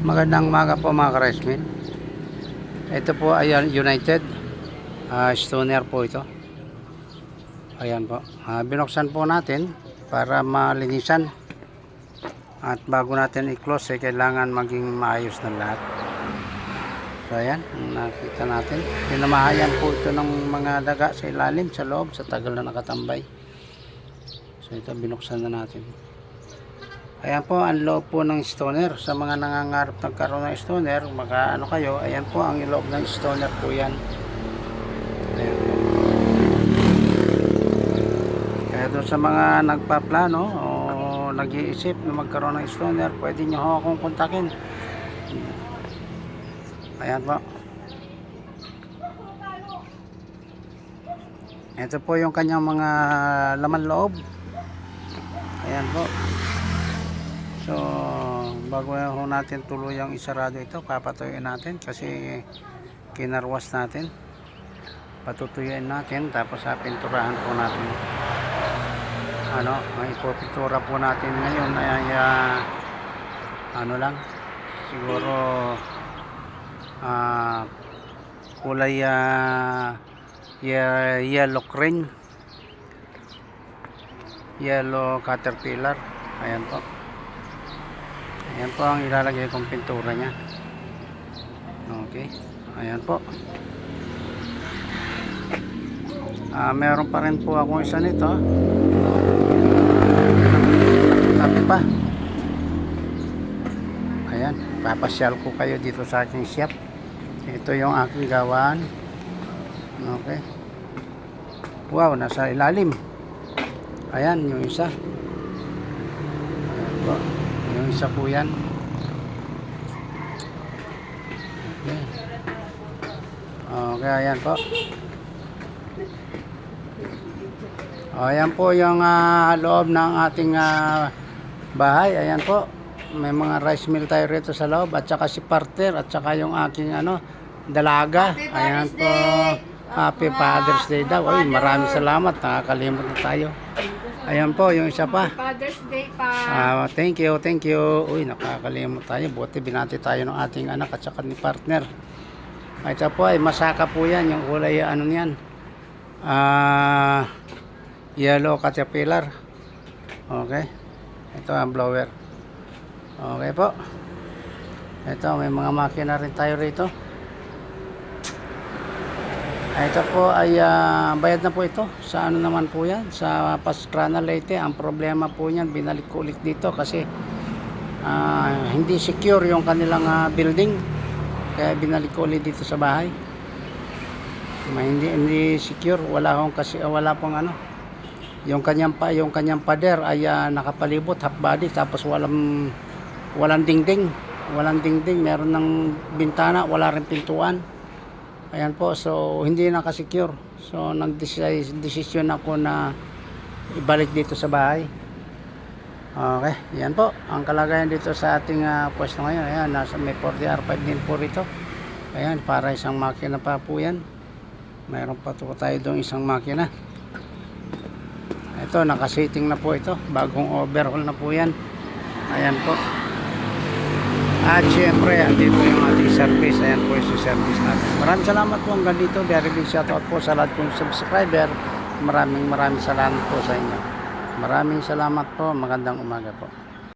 Magandang umaga po mga ka-rice mill. Ito po ay United Stoner po ito. Ayan po. Binuksan po natin para malinisan. At bago natin i-close kailangan maging maayos na lahat. So ayan, nakita natin. Pinamahayan po ito ng mga daga sa ilalim, sa loob, sa tagal na nakatambay. So ito binuksan na natin. Ayan po ang loob po ng stoner. Sa mga nangangarap nagkaroon ng stoner, ano kayo, ayan po ang loob ng stoner po yan. Ayan po. Kaya doon sa mga nagpaplano o nag-iisip na magkaroon ng stoner, pwede nyo ho akong kontakin. Ayan po. Ito po yung kanyang mga laman loob. Ayan po. So, bago ho natin tuluyang isarado ito, papatuyuin natin kasi kinarwas natin. Patutuyuin natin, tapos pinturahan po natin. Ang ipopintura po natin ngayon ay lang, siguro kulay yellow crane, yellow caterpillar. Ayan po. Ayan po ang ilalagay kong pintura nya. Okay. Ayan po. Meron pa rin po akong isa nito. Tapi pa. Ayan. Papasyal ko kayo dito sa aking shop. Ito yung aking gawaan. Okay. Wow, nasa ilalim. Ayan yung isa. Ayan po. Yung isa po yan. Okay. Okay, ayan po. Ayan po yung loob ng ating bahay. Ayan po. May mga rice mill tayo rito sa loob. At saka si partner. At saka yung aking dalaga. Ayan po. Happy Father's Day daw. Ay, maraming salamat. Nakakalimot na tayo. Ayan po, yung isa pa. Father's Day pa. Thank you, thank you. Uy, nakakalimot tayo. Buti binati tayo ng ating anak at saka ni partner. Ito po ay masaka po yan. Yung kulay niyan. Yellow caterpillar. Okay. Ito ang blower. Okay po. Ito, may mga makina rin tayo rito. Ito po ay bayad na po ito. Sa ano naman po yan? Sa Pastrana Leyte. Ang problema po yan, binalik ko ulit dito kasi hindi secure yung kanilang building. Kaya binalik ko ulit dito sa bahay. Hindi secure. Wala pong yung kanyang pader ay nakapalibot, half body, tapos walang dingding. Walang dingding, meron ng bintana, wala rin pintuan. Ayan po, so hindi nakasecure. So nag-desisyon ako na ibalik dito sa bahay. Okay, yan po ang kalagayan dito sa ating pwesto ngayon. Ayan, nasa may 40R5 din po rito. Ayan, para isang makina pa po yan. Mayroon pa po tayo doon isang makina. Ito, nakasiting na po ito. Bagong overhaul na po yan. Ayan po. At syempre, andito yung ating service. Ayan po yung service natin. Maraming salamat po hanggang dito. Very big shoutout po sa lahat kong subscriber. Maraming salamat po sa inyo. Maraming salamat po. Magandang umaga po.